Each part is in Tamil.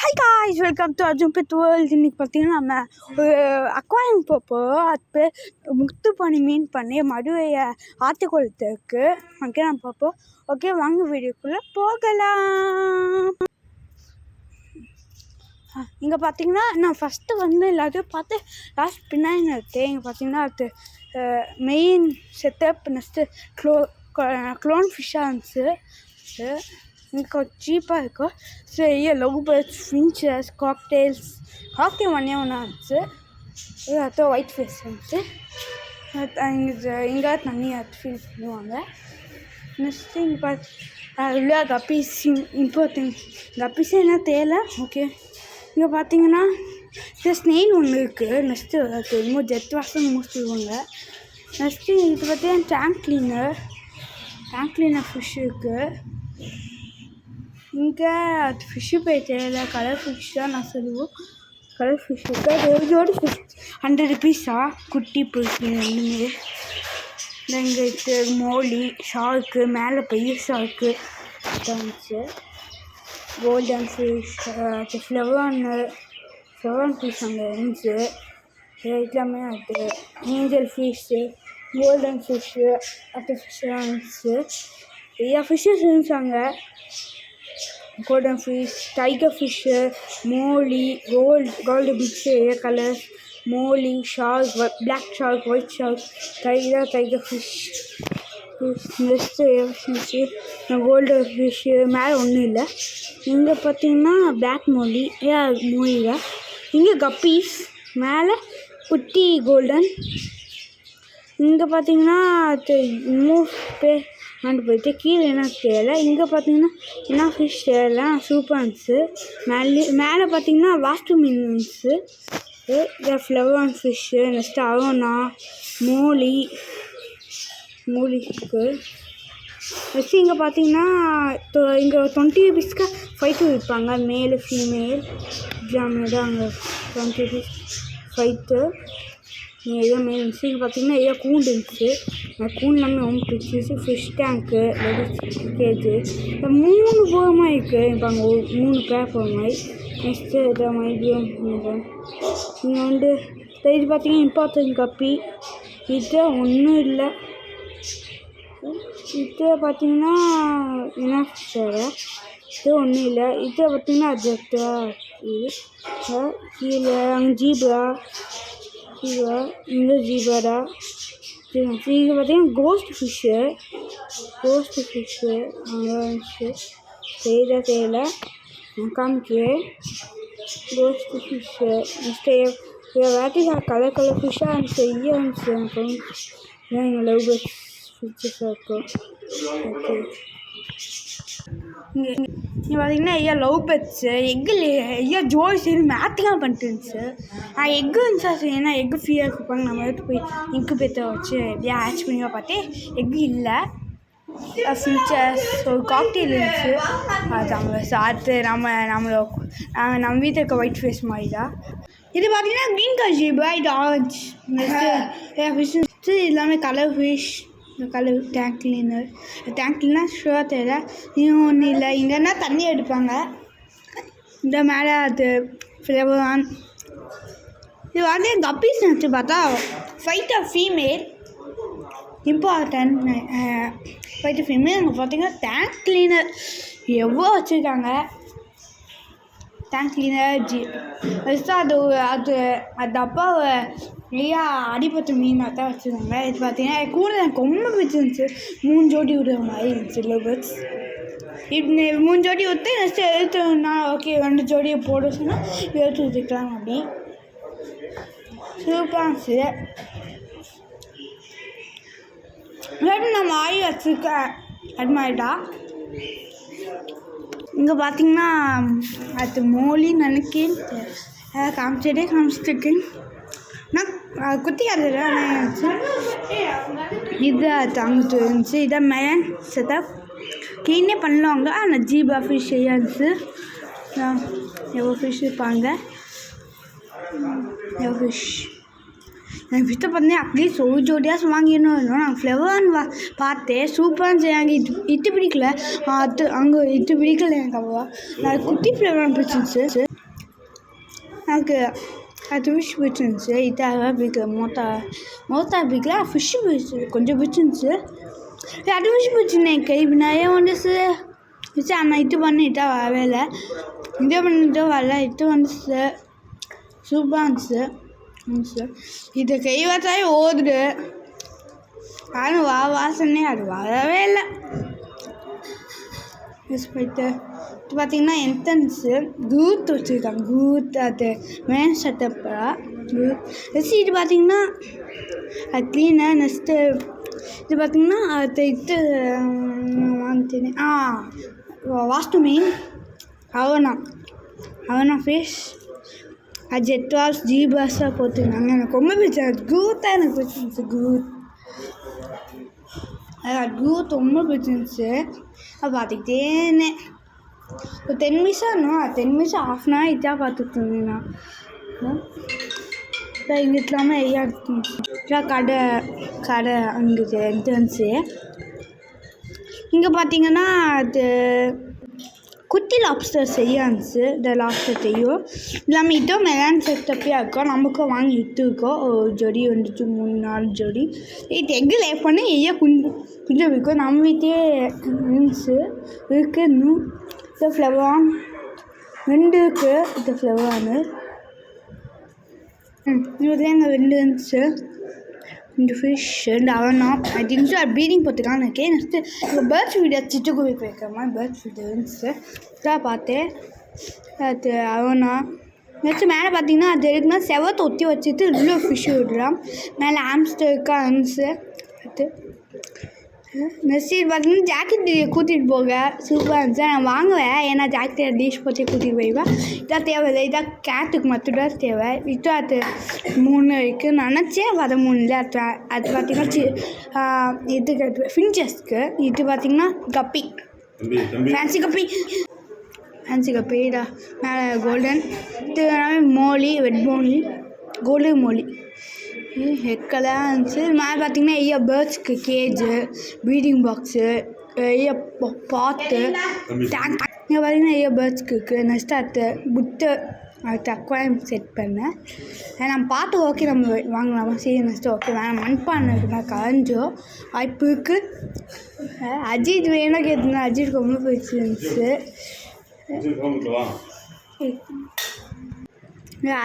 Hi guys, welcome to Arjun Beth world. இன்றைக்கி பார்த்தீங்கன்னா நம்ம ஒரு அக்வாரியம் போப்போம். அது பேர் முத்துப்பனி மீன் பண்ணி மடுவையை ஆற்றுக்குளத்துக்கு ஓகே நம்ம பார்ப்போம். ஓகே வாங்க வீடியோக்குள்ளே போகலாம். இங்கே பார்த்தீங்கன்னா நான் ஃபஸ்ட்டு எல்லாத்தையும் பார்த்து லாஸ்ட் பின்னாடி இருக்கேன். இங்கே பார்த்தீங்கன்னா அது மெயின் செட்டப் நெக்ஸ்ட்டு க்ளோன் ஃபிஷ்ஷாக இருந்துச்சு. இங்கே கொஞ்சம் சீப்பாக இருக்கும். சரி லவ் பேர்ட்ஸ், ஃபின்ச்சஸ், காக்டெயில்ஸ் ஒன்றே ஒன்றா இருந்துச்சு. அப்புறம் ஒயிட் ஃபேஸ் இருந்துச்சு. இங்கே தண்ணி ஃபீல் பண்ணுவாங்க. நெக்ஸ்ட்டு இங்கே பார்த்து கப்பீஸ் இம்பார்ட்டன்ட் கப்பீஸே என்ன தேவை. ஓகே இங்கே பார்த்தீங்கன்னா ஸ்னெயில் ஒன்று இருக்குது. நெக்ஸ்ட்டு அது இன்னும் ஜெட் வாஷம் முடிச்சுடுவாங்க. நெக்ஸ்ட்டு இது பார்த்தீங்கன்னா டேங்க் கிளீனர் ஃபிஷ் இருக்குது. இங்கே அது ஃபிஷ்ஷு போய் தேவை. கலர் ஃபிஷ் தான் நான் சொல்லுவோம். கலர் ஃபிஷ் இருக்குது. அது ஜோடி ஃபிஷ் 100 rupees குட்டி பிடிச்சி ரெண்டுமே. இங்கே மோலி ஷார்க்கு மேலே பெரிய ஷார்க்கு இருந்துச்சு. கோல்டன் ஃபிஷ், ஃப்ளவன் ஃபிஷ் அங்கே இருந்துச்சு. எல்லாமே அது ஏஞ்சல் ஃபிஷ்ஷு, கோல்டன் ஃபிஷ்ஷு அந்த ஃபிஷ்ஷெல்லாம் இருந்துச்சு. நிறையா ஃபிஷ்ஷஸ் இருந்துச்சாங்க. Golden fish, tiger fish, molly, gold பிக்ஸு colour, molly, shark, black shark, white shark, tiger fish, next fish, gold fish மேலே ஒன்றும் இல்லை. இங்கே பார்த்தீங்கன்னா பிளாக் மோலி மோலியில். இங்கே கப்பீஸ் மேலே குட்டி கோல்டன். இங்கே பார்த்தீங்கன்னா போயிட்டு கீழே என்ன தேவை. இங்கே பார்த்தீங்கன்னா என்ன ஃபிஷ் தேவை சூப்பராக இருந்துச்சு. மேலே பார்த்தீங்கன்னா வாஸ்து மீன் இருந்துச்சு. Flower fish, next arowana, Molly இருக்குது. நெக்ஸ்ட்டு இங்கே பார்த்தீங்கன்னா இங்கே 20 rupeesக்கு ஃபைட்டு விற்பாங்க. மேலு ஃபீமேல் ஜாமியாக தான் அங்கே 20 rupees ஃபைட்டு. ஏதோ மேல் இருந்துச்சு. இங்கே பார்த்தீங்கன்னா ஏதோ கூண்டு இருந்துச்சு. கூண்டு எல்லாமே ரொம்ப பிடிச்சிருச்சு. ஃபிஷ் டேங்க்கு, கேஜு, இப்போ 3 போகிற மாதிரி இருக்குது. இப்போ அங்கே 3 பேர் போகிற மாதிரி. நெக்ஸ்ட்டு இதை மறுபடியும் இங்கே இது பார்த்தீங்கன்னா இம்பார்ட்டன்ட் கப்பி. இது ஒன்றும் இல்லை. இது பார்த்தீங்கன்னா என்ன ஃபிஷ்ஷோட இது ஒன்றும் இல்லை. இதை பார்த்தீங்கன்னா அஜெக்டா இது கீழே அங்கே ஜீப்ரா இங்கே ஜீப்ரா. இது பார்த்தீங்கன்னா கோஸ்ட் ஃபிஷ்ஷு அங்கே இருந்துச்சு. தெரியல காமிக்கிறேன். கோஸ்ட் ஃபிஷ்ஷு நெக்ஸ்ட்டு வேட்டி கலர் ஃபிஷ்ஷாக இருந்துச்சு. இருந்துச்சு எனக்கு ஏன் எங்கள் லவ் பேர்ட்ஸ் ஃபிஷ்ஷஸாக இருக்கும். ஓகே இங்கே பார்த்தீங்கன்னா லவ் பேர்ட்ஸு எக்கு ஜோடி சரி மேத்திங்காக பண்ணிட்டு இருந்துச்சு. எக்கு இருந்துச்சா சரி, ஏன்னா எக்கு ஃப்ரீயாக கொடுப்பாங்க. நம்ம எடுத்து போய் இன்குபேட்டரை வச்சு எப்படியா ஆச் பண்ணி பார்த்தே எக்கு இல்லை. ஃபின்ச்சஸ் ஒரு காக்டெயில் இருந்துச்சு. அது அவங்க சாத்து நம்ம வீட்டில் இருக்க ஒயிட் ஃபேஸ் மாதிரி தான். இது பார்த்தீங்கன்னா க்ரீன் கலர் ஜீபா, இது ஆரஞ்ச். நெக்ஸ்ட்டு ஃபிஷ்ஷு எல்லாமே கலர் ஃபிஷ். இந்த கலர் டேங்க் கிளீனர் ஷுவாக தெரியல. இன்னும் ஒன்றும் இல்லை. இங்கேன்னா தண்ணி எடுப்பாங்க. இந்த மேலே அது ஃப்ளவர். இது வந்து கப்பீஸ் நினச்சி பார்த்தா fighter female important fighter female. அங்கே பார்த்தீங்கன்னா டேங்க் கிளீனர் எவ்வளோ வச்சுருக்காங்க. டேங்க் கிளீனர் அது அப்பாவை நிறையா அடிப்பட்ட மீனாக தான் வச்சுருக்காங்க. இது பார்த்தீங்கன்னா கூட எனக்கு ரொம்ப பிடிச்சிருந்துச்சு. 3 ஜோடி விடுற மாதிரி இருந்துச்சு லவ் பேர்ட்ஸ். இப்படி 3 ஜோடி விட்டு நெக்ஸ்ட்டு எடுத்துனா ஓகே 2 ஜோடியை போட சொன்னால் எடுத்து ஊற்றிக்கலாம். அப்படி சூப்பராக இருந்துச்சு. நம்ம ஆயி வச்சுருக்கேன் அட்மாயிட்டா. இங்கே பார்த்தீங்கன்னா அது மோலின்னு நினைக்கிறேன். காமிச்சிட்ருக்கேன் நான் குத்தி இருந்துச்சு. இது அங்கிட்டு இருந்துச்சு. இதான் மேன் செட்டப் க்ளீனே பண்ணலாங்க. ஆனால் ஜீபா ஃபிஷ் இருந்துச்சு. எவ்வளோ ஃபிஷ் இருப்பாங்க. எவ்வளோ ஃபிஷ் எனக்கு ஃபிஷ்ஷை பார்த்தீங்கன்னா அட்லீஸ்ட் ஒரு ஜோடியாச்சும் வாங்கிடணும். நாங்கள் ஃப்ளவர்னு பார்த்தேன். சூப்பராக செய்யாங்க. இட்டு பிடிக்கல. அங்கே இட்டு பிடிக்கல எனக்கு அவ்வளோவா. நான் குட்டி ஃப்ளவர் பிடிச்சிருந்துச்சு. எனக்கு அது ஃபிஷ் பிடிச்சிருந்துச்சு. இதாக பிடிக்கல, மோத்தா பிடிக்கல, ஃபிஷ்ஷு பிடிச்சி கொஞ்சம் பிடிச்சிருந்துச்சு. அது ஃபிஷ் பிடிச்சிருந்தேன் கை நிறைய வந்துச்சு. ஆனால் இது பண்ணிட்டா வரவே இல்லை, இதை பண்ணிட்டு வரல, இது வந்துச்சு. சூப்பராக இருந்துச்சு. இதை கை பார்த்தாலே ஓடுது, ஆனால் வாசனே அது வரவே இல்லை. போயிட்டு இது பார்த்திங்கன்னா என்ட்ரன்ஸு கூத் வச்சுருக்காங்க. கூத் அது மேன் செட்டப்பா கூத். இது பார்த்திங்கன்னா அது க்ளீனாக. நெக்ஸ்ட்டு இது பார்த்திங்கன்னா அது இது வாங்கிட்டேன். வாஸ்து மீன் அவனா ஃபிஷ் அது ஜெட்வால்ஸ் ஜீபாஸாக போட்டுருந்தாங்க. எனக்கு ரொம்ப பிடிச்சது கூத்தாக எனக்கு பிடிச்சிருந்துச்சு. கூத் ரொம்ப பிடிச்சிருந்துச்சு. அது பார்த்துக்கிட்டே இருந்தேன். ஒரு 10 நிமிஷம் இன்னும் 10 நிமிஷம் ½ அன் ஹவர் இதாக பார்த்துட்டு இருந்தேன் நான். இப்போ இங்கே இல்லாமல் ஐயா கடை அங்கே என்ட்ரன்ஸு. இங்கே பார்த்தீங்கன்னா அது குட்டி லாப்ஸ்டர் செய்யாச்சு. இந்த லாப்ஸ்டர் செய்யும் இல்லாமல் இதோ மெலான் செட்டப்பே இருக்கும். நமக்கும் வாங்கி விற்றுருக்கோம். ஒரு ஜோடி வந்துச்சு, 3-4 ஜோடி. இது எக்கு லே பண்ணி ஐயா கொஞ்சம் விற்கும். நம்ம வீட்டையே இருந்துச்சு இருக்குது. இன்னும் இந்த ஃப்ளவர் 2 இருக்குது. இந்த ஃப்ளவரானு இதுலேயே இந்த 2 இருந்துச்சு. இந்த ஃபிஷ் இந்த அவனா ஐ திங்க் அது ப்ரீடிங் போட்டுருக்கான்னு இருக்கேன். நெக்ஸ்ட்டு இப்போ பேர்ட்ஸ் வீடியோ சிட்டுக்குருவி போயிருக்கிற மாதிரி பேர்ட்ஸ் வீடியோ இருந்துச்சு. இதாக பார்த்தேன். அது அவனா. நெக்ஸ்ட்டு மேலே பார்த்தீங்கன்னா அது இருக்குன்னா செவத்தை ஒத்தி வச்சுட்டு இவ்வளோ ஃபிஷ் விடுறான். மேலே ஆம்ஸ்டர் இருக்கா இருந்துச்சு. அது நெக்ஸ்ட்டு பார்த்தீங்கன்னா ஜாக்கெட் கூட்டிகிட்டு போக சூப்பராக இருந்துச்சு. நான் வாங்குவேன், ஏன்னா ஜாக்கெட் டீஷ் போட்டு கூட்டிகிட்டு போயிடுவேன். இதாக தேவையில்லை, இதாக கேட்டுக்கு மட்டும்தான் தேவை. இது அது 3 இருக்குது நினச்சேன். வர 3 இல்லை. அது பார்த்திங்கன்னா இதுக்கு ஃபின்ச்சஸ்க்கு. இது பார்த்திங்கன்னா கப்பி, ஃபேன்சி கப்பி இதான் மேலே கோல்டன். இது எல்லாமே மோலி, வெட் மோலி, கோல்டன் மோலி ஹெக்கெல்லாம் இருந்துச்சு. மேலே பார்த்திங்கன்னா ஐயா பேர்ட்ஸ்க்கு கேஜு, ப்ரீடிங் பாக்ஸு, ஐயா பாத்து டேங்க். இங்கே பார்த்திங்கன்னா ஐயா பேர்ட்ஸ்க்கு இருக்குது. நெக்ஸ்ட்டு அது புட்டு அது அக்வாரியம் செட் பண்ணேன். நம்ம பார்த்து ஓகே நம்ம வாங்கலாமா, சரி நெக்ஸ்ட்டு ஓகே வேணாம். மண்பானை இருக்குன்னா கரைஞ்சோ வாய்ப்பு இருக்குது. அஜித் வேணும் கேட்டுனா அஜித் ரொம்ப பிடிச்சிருந்துச்சு.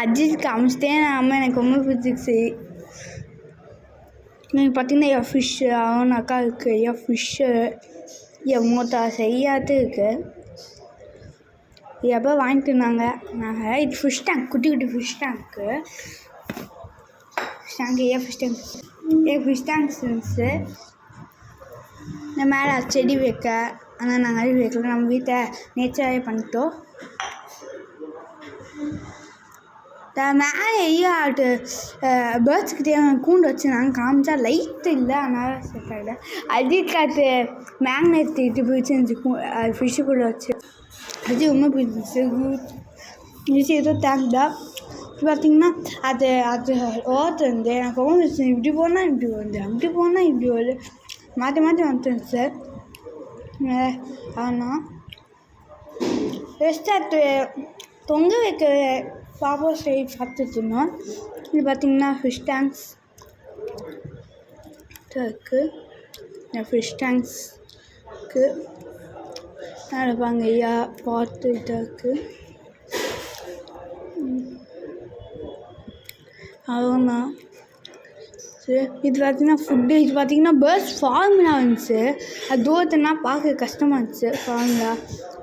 அஜித் காமிச்சிட்டேன் அம்மா, எனக்கு ரொம்ப பிடிச்சிருச்சு. நீங்கள் பார்த்தீங்கன்னா என் ஃபிஷ்ஷு அவன் அக்கா இருக்குது. என் ஃபிஷ்ஷு என் மூத்தா செய்யாது இருக்குது. எப்போ வாங்கிட்டு இருந்தாங்க நாங்கள். இது ஃபிஷ் டேங்க், குட்டி ஃபிஷ் டேங்க்கு. ஏன் ஃபிஷ் டேங்க்ஸ் இருந்துச்சு. இந்த மேலே செடி வைக்க, ஆனால் நாங்கள் அடி வைக்கல, நம்ம வீட்டை நேச்சராகவே பண்ணிட்டோம். மேலே ஐயாட்டு பேர்ட்ஸுக்கு தேவையான கூண்டு வச்சு நாங்கள் காமிச்சா லைட்டு இல்லை, அதனால் செட் ஆகலை. அதுக்காட்டு மேக்னெட் இது பிடிச்சிருந்துச்சு. அது ஃபிஷ்ஷு கூட வச்சு அது ரொம்ப பிடிச்சிருந்துச்சு. ஏதோ டேங்க் தான். பார்த்திங்கன்னா அது ஓட்டுருந்து எனக்கு ரொம்ப பிடிச்சி. இப்படி போனால் இப்படி வருது, அப்படி போனால் இப்படி வருது, மாற்றி வந்துருந்துச்சு. ஆனால் ரெஸ்ட் அது தொங்க வைக்க பாப்பா ஸ்டேட் பார்த்துட்டு இருந்தோம். இது பார்த்திங்கன்னா ஃபிஷ் டேங்க்ஸ் இருக்குது. ஃபிஷ் டேங்க்ஸ்க்கு நடப்பாங்க ஐயா பார்த்து இதாக இருக்குது. அவ்வளோண்ணா சரி. இது பார்த்திங்கன்னா ஃபுட்டு. இது பார்த்திங்கன்னா பேர்ட்ஸ் ஃபார்முலா இருந்துச்சு. அது தூரத்துனா பார்க்க கஷ்டமாக இருந்துச்சு. ஃபார்முலா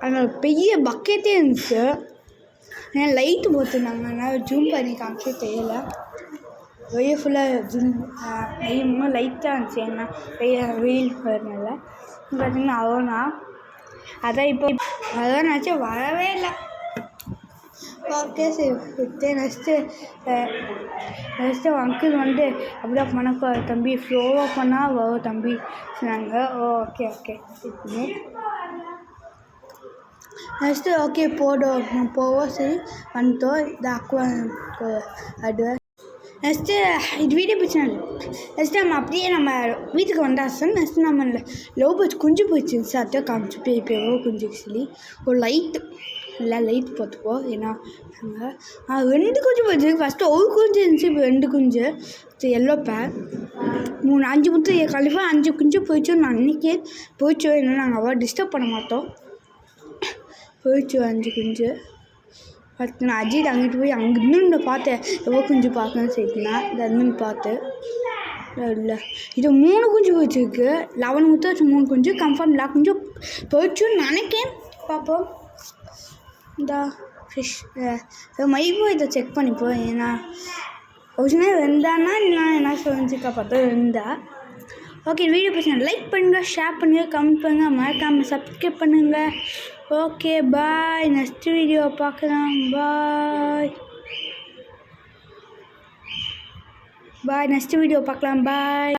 அதனால் பெரிய பக்கெட்டே இருந்துச்சு. ஏன்னா லைட்டு போட்டுருந்தாங்க, அதனால் ஜூம் பண்ணி காமிச்சே தெரியல. வெளியே ஃபுல்லாக ஜூம் லைட்டாக இருந்துச்சு. ஏன்னா வெயில் வரனால. பார்த்திங்கன்னா அவ்வளோண்ணா அதான் இப்போ அதான் நினச்சி வரவே இல்லை. ஓகே சரி விட்டு நெக்ஸ்ட்டு அங்கிள் வந்து அப்படியே பண்ண தம்பி ஃப்ளோவாக பண்ணால் வரும் தம்பி சொன்னாங்க. ஓகே நெக்ஸ்ட்டு ஓகே போவோம் சரி வந்துட்டோம். இது அது நெக்ஸ்ட்டு இது வீடியோ பிடிச்சா நெக்ஸ்ட்டு நம்ம அப்படியே நம்ம வீட்டுக்கு வந்தாச்சு. நெக்ஸ்ட்டு நம்ம லவ் பேர்ட்ஸ் குஞ்சு போயிடுச்சு. அதான் காமிச்சு பெரிய குஞ்சு சொல்லி ஒரு லைட்டு இல்லை லைட் பார்த்துப்போம். ஏன்னா நாங்கள் 2 குஞ்சு போச்சு. ஃபஸ்ட்டு ஒரு குஞ்சு இருந்துச்சு, இப்போ 2 குஞ்சு. எல்லோ பேர் 3 5 முத்து கண்டிப்பாக 5 குஞ்சு போயிடுச்சு. நான் அன்றைக்கே போயிடுச்சு. ஏன்னா நாங்கள் அவ்வளோ டிஸ்டர்ப் பண்ண மாட்டோம். போயிடுச்சு 5 குஞ்சு. பார்த்து நான் அஜித் அங்கிட்டு போய் அங்கே இன்னும் பார்த்தேன் எவ்வளோ குஞ்சு பார்க்கணும்னு சொல்லிட்டுனா இன்னும் பார்த்து இல்லை இது 3 குஞ்சு போயிடுச்சுருக்கு. 11 முத்து வச்சு 3 குஞ்சு கன்ஃபார்ம் எல்லா குஞ்சும் போயிடுச்சுன்னு நினைக்கேன். பார்ப்போம். இந்த ஃபிஷ் மைபோ இதை செக் பண்ணிப்போம். ஏன்னா ஒரிஜினல் இருந்தானா நான் என்ன சொல்லிச்சுக்கா பார்த்தா இருந்தா. ஓகே, வீடியோ பிடிச்சா லைக் பண்ணுங்கள், ஷேர் பண்ணுங்கள், கமெண்ட் பண்ணுங்கள், மறக்காமல் சப்ஸ்கிரைப் பண்ணுங்கள். ஓகே பாய், நெக்ஸ்ட் வீடியோ பார்க்கலாம். பாய், நெக்ஸ்ட் வீடியோ பார்க்கலாம். பாய்.